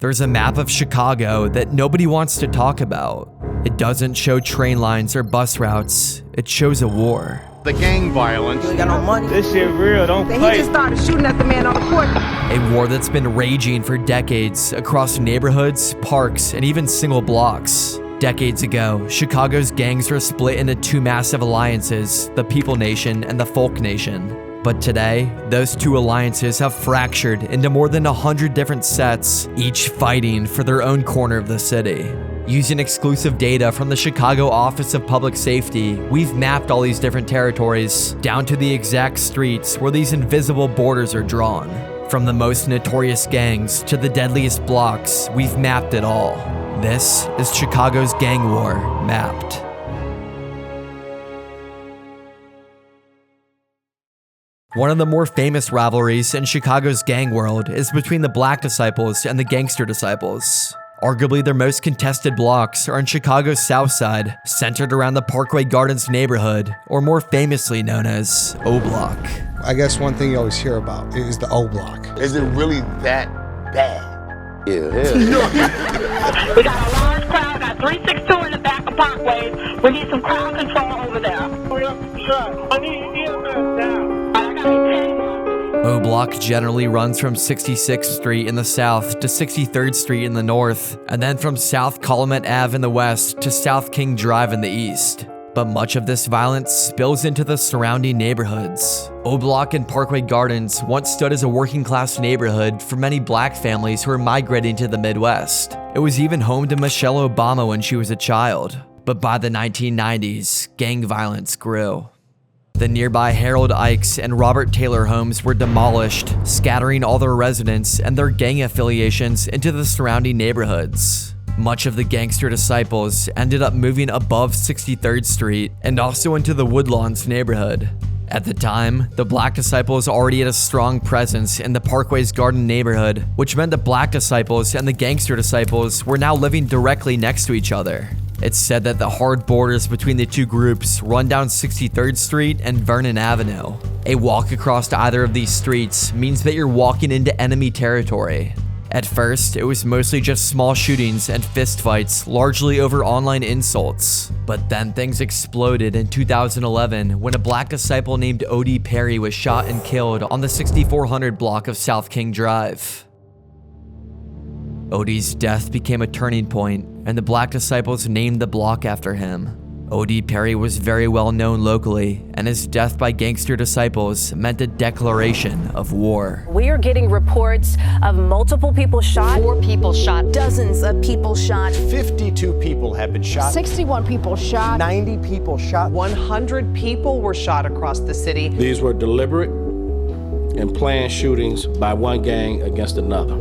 there's a map of Chicago that nobody wants to talk about. It doesn't show train lines or bus routes, it shows a war. The gang violence. You ain't got no money. This shit real, don't play. He just started shooting at the man on the porch. A war that's been raging for decades across neighborhoods, parks, and even single blocks. Decades ago, Chicago's gangs were split into two massive alliances, the People Nation and the Folk Nation. But today, those two alliances have fractured into more than 100 different sets, each fighting for their own corner of the city. Using exclusive data from the Chicago Office of Public Safety, we've mapped all these different territories down to the exact streets where these invisible borders are drawn. From the most notorious gangs to the deadliest blocks, we've mapped it all. This is Chicago's gang war mapped. One of the more famous rivalries in Chicago's gang world is between the Black Disciples and the Gangster Disciples. Arguably their most contested blocks are in Chicago's South Side, centered around the Parkway Gardens neighborhood, or more famously known as O Block. I guess one thing you always hear about is the O Block. Is it really that bad? Yeah, hell. We got a large crowd, got 362 in the back of Parkway. We need some crowd control over there. I need EMS now. I got a team. O Block generally runs from 66th Street in the south to 63rd Street in the north, and then from South Calumet Ave in the west to South King Drive in the east. But much of this violence spills into the surrounding neighborhoods. O Block and Parkway Gardens once stood as a working-class neighborhood for many black families who were migrating to the Midwest. It was even home to Michelle Obama when she was a child. But by the 1990s, gang violence grew. The nearby Harold Ikes and Robert Taylor homes were demolished, scattering all their residents and their gang affiliations into the surrounding neighborhoods. Much of the Gangster Disciples ended up moving above 63rd Street and also into the Woodlawns neighborhood. At the time, the Black Disciples already had a strong presence in the Parkway's Garden neighborhood, which meant the Black Disciples and the Gangster Disciples were now living directly next to each other. It's said that the hard borders between the two groups run down 63rd Street and Vernon Avenue. A walk across either of these streets means that you're walking into enemy territory. At first, it was mostly just small shootings and fistfights, largely over online insults. But then things exploded in 2011 when a Black disciple named O.D. Perry was shot and killed on the 6400 block of South King Drive. O.D.'s death became a turning point, and the Black Disciples named the block after him. O.D. Perry was very well known locally, and his death by Gangster Disciples meant a declaration of war. We are getting reports of multiple people shot. 4 people shot. Dozens of people shot. 52 people have been shot. 61 people shot. 90 people shot. 100 people were shot across the city. These were deliberate and planned shootings by one gang against another.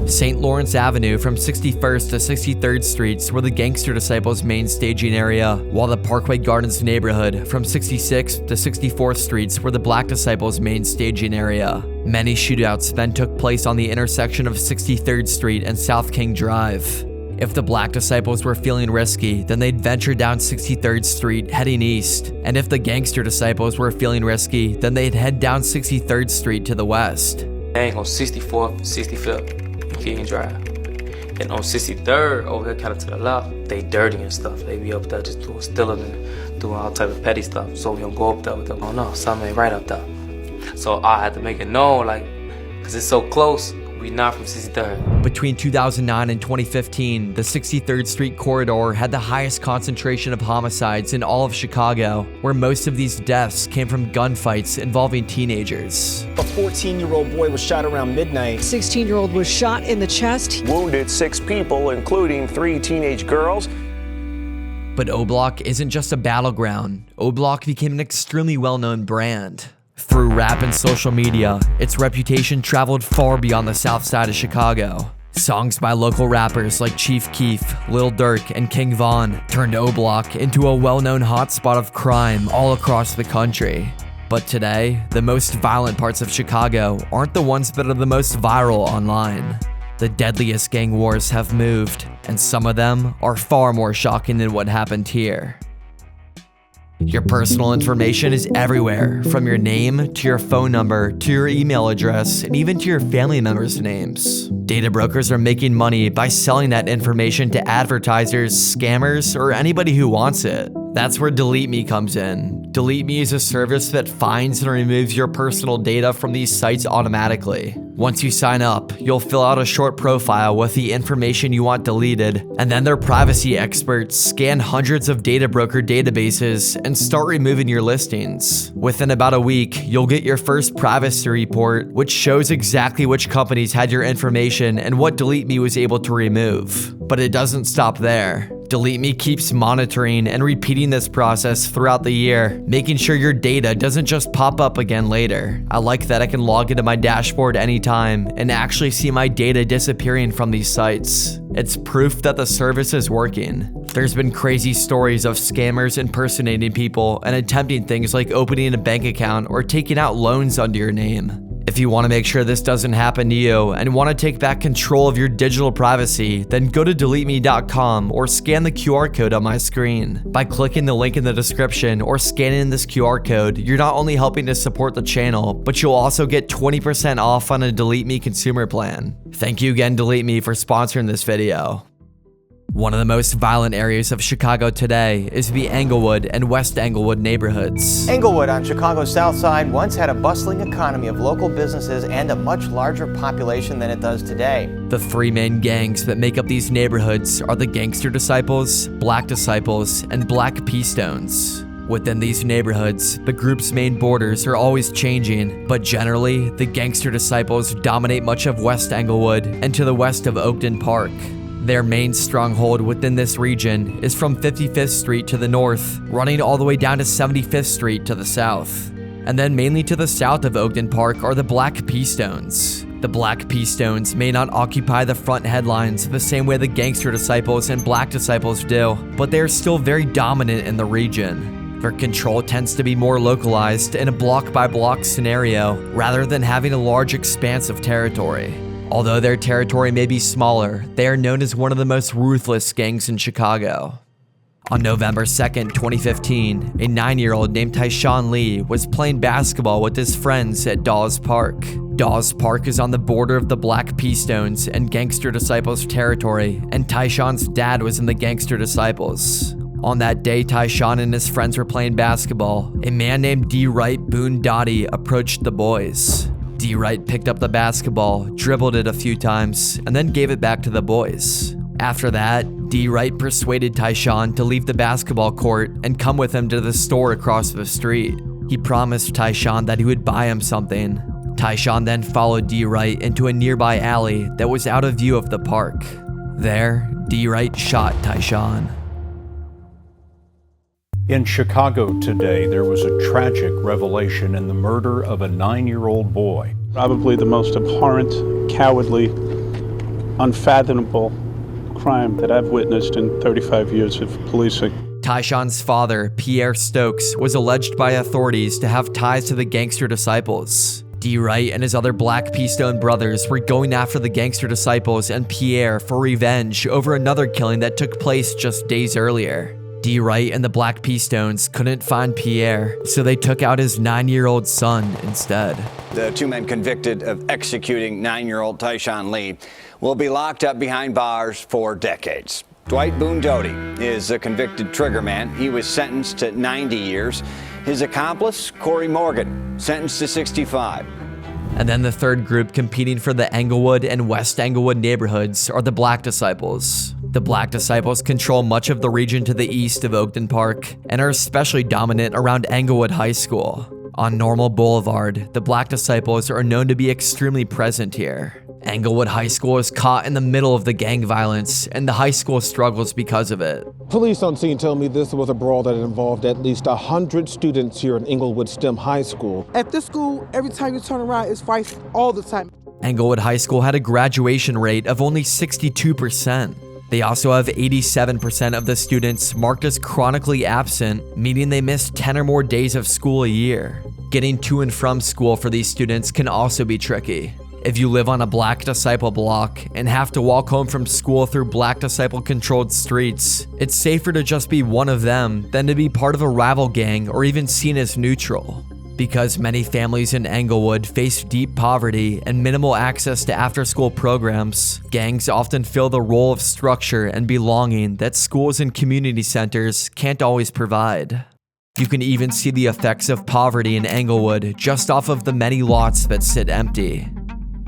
St. Lawrence Avenue from 61st to 63rd Streets were the Gangster Disciples' main staging area, while the Parkway Gardens neighborhood from 66th to 64th Streets were the Black Disciples' main staging area. Many shootouts then took place on the intersection of 63rd Street and South King Drive. If the Black Disciples were feeling risky, then they'd venture down 63rd Street heading east, and if the Gangster Disciples were feeling risky, then they'd head down 63rd Street to the west. Gang on 64th, 65th. King Drive. And on 63rd, over here kind of to the left, they dirty and stuff. They be up there just doing stealing and doing all type of petty stuff. So we don't go up there with them. Oh no, something ain't right up there. So I had to make it known, like, because it's so close, we not from 63rd. Between 2009 and 2015, the 63rd Street corridor had the highest concentration of homicides in all of Chicago, where most of these deaths came from gunfights involving teenagers. A 14-year-old boy was shot around midnight. 16-year-old was shot in the chest. Wounded 6 people, including 3 teenage girls. But O Block isn't just a battleground. O Block became an extremely well-known brand. Through rap and social media, its reputation traveled far beyond the south side of Chicago. Songs by local rappers like Chief Keef, Lil Durk, and King Von turned O Block into a well-known hotspot of crime all across the country. But today, the most violent parts of Chicago aren't the ones that are the most viral online. The deadliest gang wars have moved, and some of them are far more shocking than what happened here. Your personal information is everywhere, from your name to your phone number to your email address and even to your family members' names. Data brokers are making money by selling that information to advertisers, scammers, or anybody who wants it. That's where Delete Me comes in. Delete Me is a service that finds and removes your personal data from these sites automatically. Once you sign up, you'll fill out a short profile with the information you want deleted, and then their privacy experts scan hundreds of data broker databases and start removing your listings. Within about a week, you'll get your first privacy report, which shows exactly which companies had your information and what Delete Me was able to remove. But it doesn't stop there. Delete Me keeps monitoring and repeating this process throughout the year, making sure your data doesn't just pop up again later. I like that I can log into my dashboard anytime and actually see my data disappearing from these sites. It's proof that the service is working. There's been crazy stories of scammers impersonating people and attempting things like opening a bank account or taking out loans under your name. If you want to make sure this doesn't happen to you and want to take back control of your digital privacy, then go to deleteme.com or scan the QR code on my screen. By clicking the link in the description or scanning this QR code, you're not only helping to support the channel, but you'll also get 20% off on a Delete Me consumer plan. Thank you again, Delete Me, for sponsoring this video. One of the most violent areas of Chicago today is the Englewood and West Englewood neighborhoods. Englewood on Chicago's south side once had a bustling economy of local businesses and a much larger population than it does today. The three main gangs that make up these neighborhoods are the Gangster Disciples, Black Disciples, and Black P-Stones. Within these neighborhoods, the group's main borders are always changing, but generally, the Gangster Disciples dominate much of West Englewood and to the west of Oakton Park. Their main stronghold within this region is from 55th Street to the north, running all the way down to 75th Street to the south. And then mainly to the south of Oakton Park are the Black P-Stones. The Black P-Stones may not occupy the front headlines the same way the Gangster Disciples and Black Disciples do, but they are still very dominant in the region. Their control tends to be more localized in a block-by-block scenario, rather than having a large expanse of territory. Although their territory may be smaller, they are known as one of the most ruthless gangs in Chicago. On November 2nd, 2015, a 9-year-old named Tyshawn Lee was playing basketball with his friends at Dawes Park. Dawes Park is on the border of the Black P-Stones and Gangster Disciples territory, and Tyshawn's dad was in the Gangster Disciples. On that day Tyshawn and his friends were playing basketball, a man named D. Wright Boone Dottie approached the boys. D. Wright picked up the basketball, dribbled it a few times, and then gave it back to the boys. After that, D. Wright persuaded Tyshawn to leave the basketball court and come with him to the store across the street. He promised Tyshawn that he would buy him something. Tyshawn then followed D. Wright into a nearby alley that was out of view of the park. There, D. Wright shot Tyshawn. In Chicago today, there was a tragic revelation in the murder of a 9-year-old boy. Probably the most abhorrent, cowardly, unfathomable crime that I've witnessed in 35 years of policing. Tyshawn's father, Pierre Stokes, was alleged by authorities to have ties to the Gangster Disciples. D. Wright and his other Black P-Stone brothers were going after the Gangster Disciples and Pierre for revenge over another killing that took place just days earlier. D. Wright and the Black P-Stones couldn't find Pierre, so they took out his 9-year-old son instead. The two men convicted of executing 9-year-old Tyshawn Lee will be locked up behind bars for decades. Dwight Boone Doty is a convicted triggerman. He was sentenced to 90 years. His accomplice, Corey Morgan, sentenced to 65. And then the third group competing for the Englewood and West Englewood neighborhoods are the Black Disciples. The Black Disciples control much of the region to the east of Oakton Park and are especially dominant around Englewood High School. On Normal Boulevard, the Black Disciples are known to be extremely present here. Englewood High School is caught in the middle of the gang violence, and the high school struggles because of it. Police on scene tell me this was a brawl that involved at least 100 students here at Englewood STEM High School. At this school, every time you turn around, it's fights all the time. Englewood High School had a graduation rate of only 62%. They also have 87% of the students marked as chronically absent, meaning they missed 10 or more days of school a year. Getting to and from school for these students can also be tricky. If you live on a Black Disciple block and have to walk home from school through Black Disciple controlled streets, it's safer to just be one of them than to be part of a rival gang or even seen as neutral. Because many families in Englewood face deep poverty and minimal access to after-school programs, gangs often fill the role of structure and belonging that schools and community centers can't always provide. You can even see the effects of poverty in Englewood just off of the many lots that sit empty.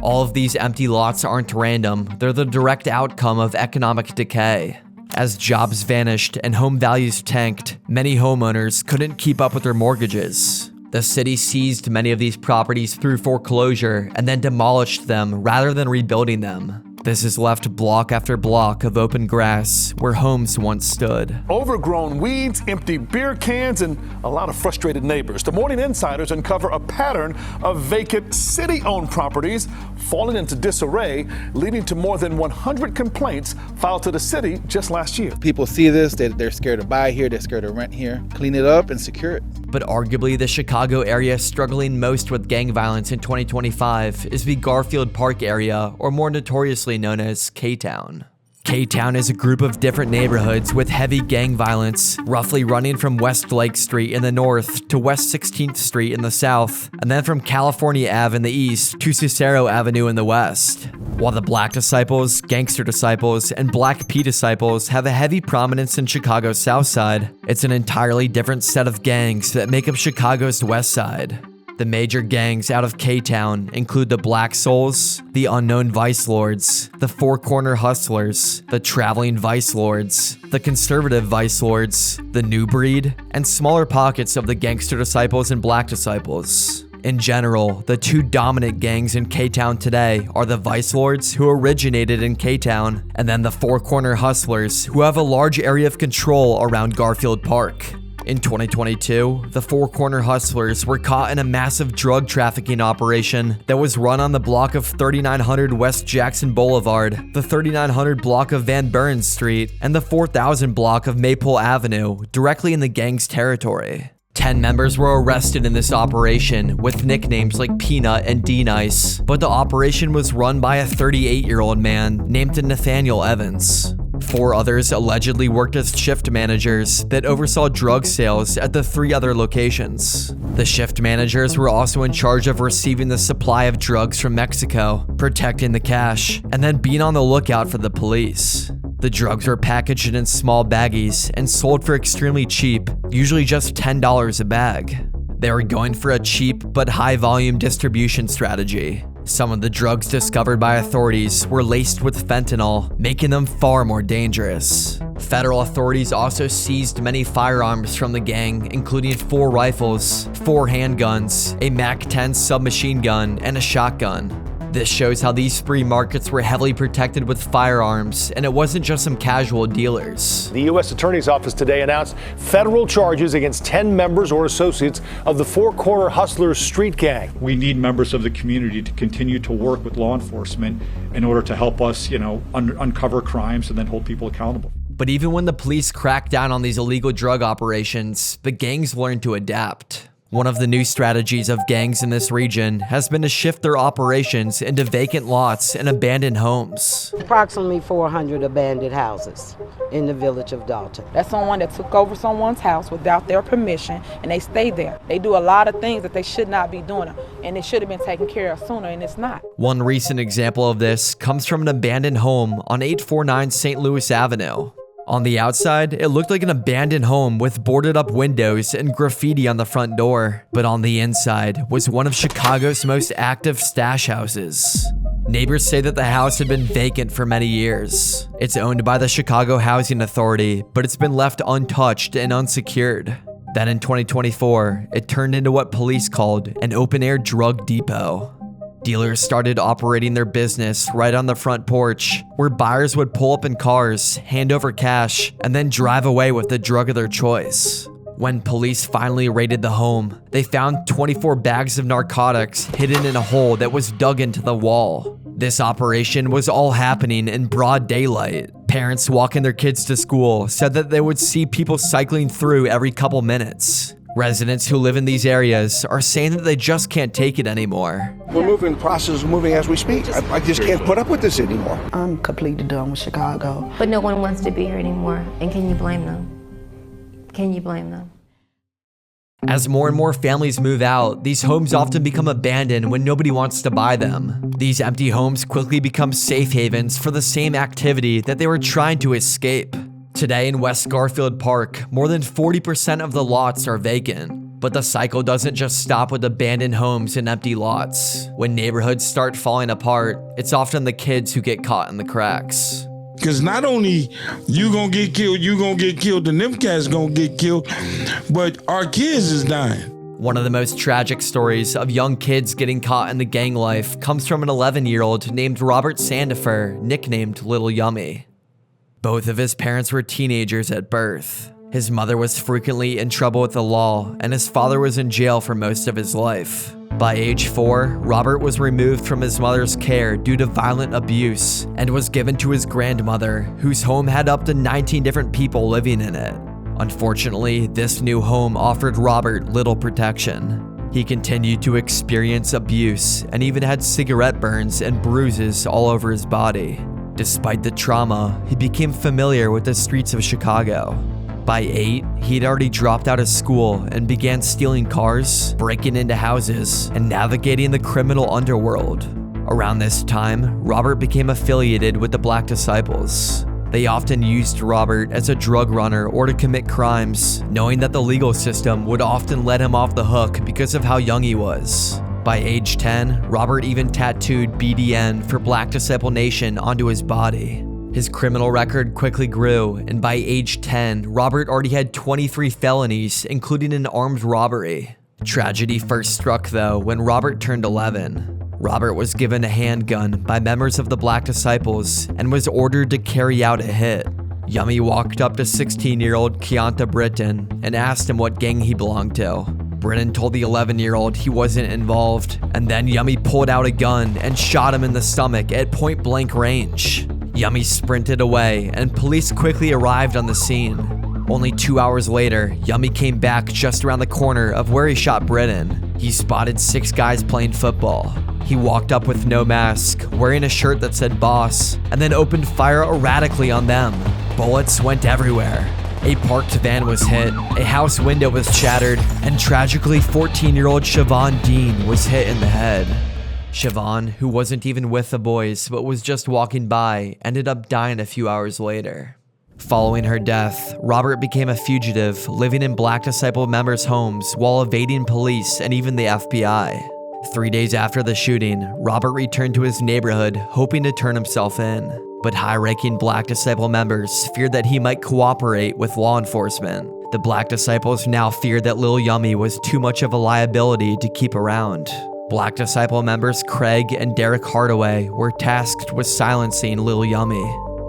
All of these empty lots aren't random, they're the direct outcome of economic decay. As jobs vanished and home values tanked, many homeowners couldn't keep up with their mortgages. The city seized many of these properties through foreclosure and then demolished them rather than rebuilding them. This has left block after block of open grass where homes once stood. Overgrown weeds, empty beer cans, and a lot of frustrated neighbors. The Morning Insiders uncover a pattern of vacant city-owned properties falling into disarray, leading to more than 100 complaints filed to the city just last year. People see this, they're scared to buy here, they're scared to rent here. Clean it up and secure it. But arguably the Chicago area struggling most with gang violence in 2025 is the Garfield Park area, or more notoriously known as K-Town. K-Town is a group of different neighborhoods with heavy gang violence, roughly running from West Lake Street in the north to West 16th Street in the south, and then from California Ave in the east to Cicero Avenue in the west. While the Black Disciples, Gangster Disciples, and Black P Disciples have a heavy prominence in Chicago's south side, it's an entirely different set of gangs that make up Chicago's west side. The major gangs out of K-Town include the Black Souls, the Unknown Vice Lords, the Four Corner Hustlers, the Traveling Vice Lords, the Conservative Vice Lords, the New Breed, and smaller pockets of the Gangster Disciples and Black Disciples. In general, the two dominant gangs in K-Town today are the Vice Lords, who originated in K-Town, and then the Four Corner Hustlers, who have a large area of control around Garfield Park. In 2022, the Four Corner Hustlers were caught in a massive drug trafficking operation that was run on the block of 3900 West Jackson Boulevard, the 3900 block of Van Buren Street, and the 4000 block of Maypole Avenue, directly in the gang's territory. 10 members were arrested in this operation with nicknames like Peanut and D-Nice, but the operation was run by a 38-year-old man named Nathaniel Evans. 4 others allegedly worked as shift managers that oversaw drug sales at the 3 other locations. The shift managers were also in charge of receiving the supply of drugs from Mexico, protecting the cash, and then being on the lookout for the police. The drugs were packaged in small baggies and sold for extremely cheap, usually just $10 a bag. They were going for a cheap but high-volume distribution strategy. Some of the drugs discovered by authorities were laced with fentanyl, making them far more dangerous. Federal authorities also seized many firearms from the gang, including 4 rifles, 4 handguns, a MAC-10 submachine gun, and a shotgun. This shows how these free markets were heavily protected with firearms, and it wasn't just some casual dealers. The U.S. Attorney's Office today announced federal charges against 10 members or associates of the Four Corner Hustlers street gang. We need members of the community to continue to work with law enforcement in order to help us, uncover crimes and then hold people accountable. But even when the police cracked down on these illegal drug operations, the gangs learned to adapt. One of the new strategies of gangs in this region has been to shift their operations into vacant lots and abandoned homes. Approximately 400 abandoned houses in the village of Dalton. That's someone that took over someone's house without their permission, and they stay there. They do a lot of things that they should not be doing, and it should have been taken care of sooner, and it's not. One recent example of this comes from an abandoned home on 849 St. Louis Avenue. On the outside, it looked like an abandoned home with boarded up windows and graffiti on the front door. But on the inside was one of Chicago's most active stash houses. Neighbors say that the house had been vacant for many years. It's owned by the Chicago Housing Authority, but it's been left untouched and unsecured. Then in 2024, it turned into what police called an open-air drug depot. Dealers started operating their business right on the front porch, where buyers would pull up in cars, hand over cash, and then drive away with the drug of their choice. When police finally raided the home, they found 24 bags of narcotics hidden in a hole that was dug into the wall. This operation was all happening in broad daylight. Parents walking their kids to school said that they would see people cycling through every couple minutes. Residents who live in these areas are saying that they just can't take it anymore. We're moving, the process is moving as we speak. I just can't put up with this anymore. I'm completely done with Chicago. But no one wants to be here anymore. And can you blame them? Can you blame them? As more and more families move out, these homes often become abandoned when nobody wants to buy them. These empty homes quickly become safe havens for the same activity that they were trying to escape. Today in West Garfield Park, more than 40% of the lots are vacant. But the cycle doesn't just stop with abandoned homes and empty lots. When neighborhoods start falling apart, it's often the kids who get caught in the cracks. Because not only you gonna get killed, and them cats gonna get killed, but our kids is dying. One of the most tragic stories of young kids getting caught in the gang life comes from an 11-year-old named Robert Sandifer, nicknamed Little Yummy. Both of his parents were teenagers at birth. His mother was frequently in trouble with the law, and his father was in jail for most of his life. By age 4, Robert was removed from his mother's care due to violent abuse and was given to his grandmother, whose home had up to 19 different people living in it. Unfortunately, this new home offered Robert little protection. He continued to experience abuse and even had cigarette burns and bruises all over his body. Despite the trauma, he became familiar with the streets of Chicago. By 8, he'd already dropped out of school and began stealing cars, breaking into houses, and navigating the criminal underworld. Around this time, Robert became affiliated with the Black Disciples. They often used Robert as a drug runner or to commit crimes, knowing that the legal system would often let him off the hook because of how young he was. By age 10, Robert even tattooed BDN for Black Disciple Nation onto his body. His criminal record quickly grew, and by age 10, Robert already had 23 felonies, including an armed robbery. Tragedy first struck though when Robert turned 11. Robert was given a handgun by members of the Black Disciples and was ordered to carry out a hit. Yummy walked up to 16-year-old Keonta Britton and asked him what gang he belonged to. Britton told the 11-year-old he wasn't involved, and then Yummy pulled out a gun and shot him in the stomach at point-blank range. Yummy sprinted away, and police quickly arrived on the scene. Only 2 hours later, Yummy came back just around the corner of where he shot Britton. He spotted 6 guys playing football. He walked up with no mask, wearing a shirt that said boss, and then opened fire erratically on them. Bullets went everywhere. A parked van was hit, a house window was shattered, and tragically 14-year-old Siobhan Dean was hit in the head. Siobhan, who wasn't even with the boys but was just walking by, ended up dying a few hours later. Following her death, Robert became a fugitive, living in Black Disciple members' homes while evading police and even the FBI. 3 days after the shooting, Robert returned to his neighborhood, hoping to turn himself in. But high-ranking Black Disciple members feared that he might cooperate with law enforcement. The Black Disciples now feared that Lil Yummy was too much of a liability to keep around. Black Disciple members Craig and Derek Hardaway were tasked with silencing Lil Yummy.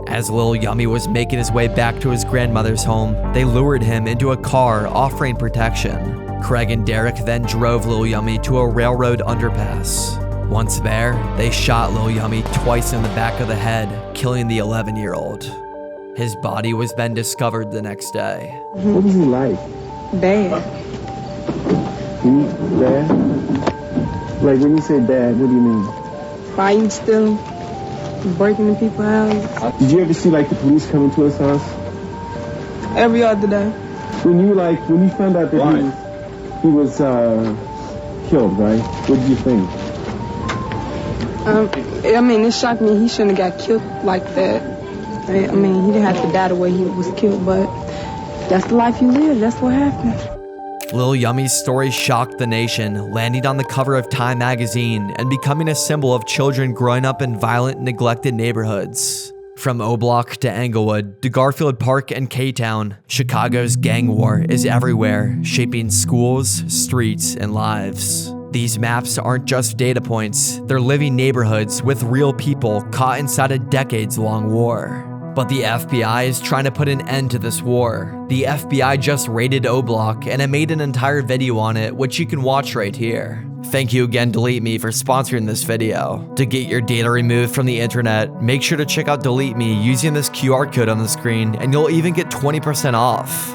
As Lil Yummy was making his way back to his grandmother's home, they lured him into a car offering protection. Craig and Derek then drove Lil Yummy to a railroad underpass. Once there, they shot Lil Yummy twice in the back of the head, killing the 11-year-old. His body was then discovered the next day. What was he like? Bad. Bad? Like when you say bad, what do you mean? Fighting, stealing, breaking in people's houses. Did you ever see like the police coming to his house? Every other day. When you found out that he was killed, right? What did you think? I mean, it shocked me. He shouldn't have got killed like that. I mean, he didn't have to die the way he was killed, but that's the life you live. That's what happened. Lil Yummy's story shocked the nation, landing on the cover of Time magazine and becoming a symbol of children growing up in violent, neglected neighborhoods. From O-Block to Englewood to Garfield Park and K-Town, Chicago's gang war is everywhere, shaping schools, streets, and lives. These maps aren't just data points, they're living neighborhoods with real people caught inside a decades-long war. But the FBI is trying to put an end to this war. The FBI just raided O-Block, and I made an entire video on it, which you can watch right here. Thank you again, Delete Me, for sponsoring this video. To get your data removed from the internet, make sure to check out Delete Me using this QR code on the screen, and you'll even get 20% off.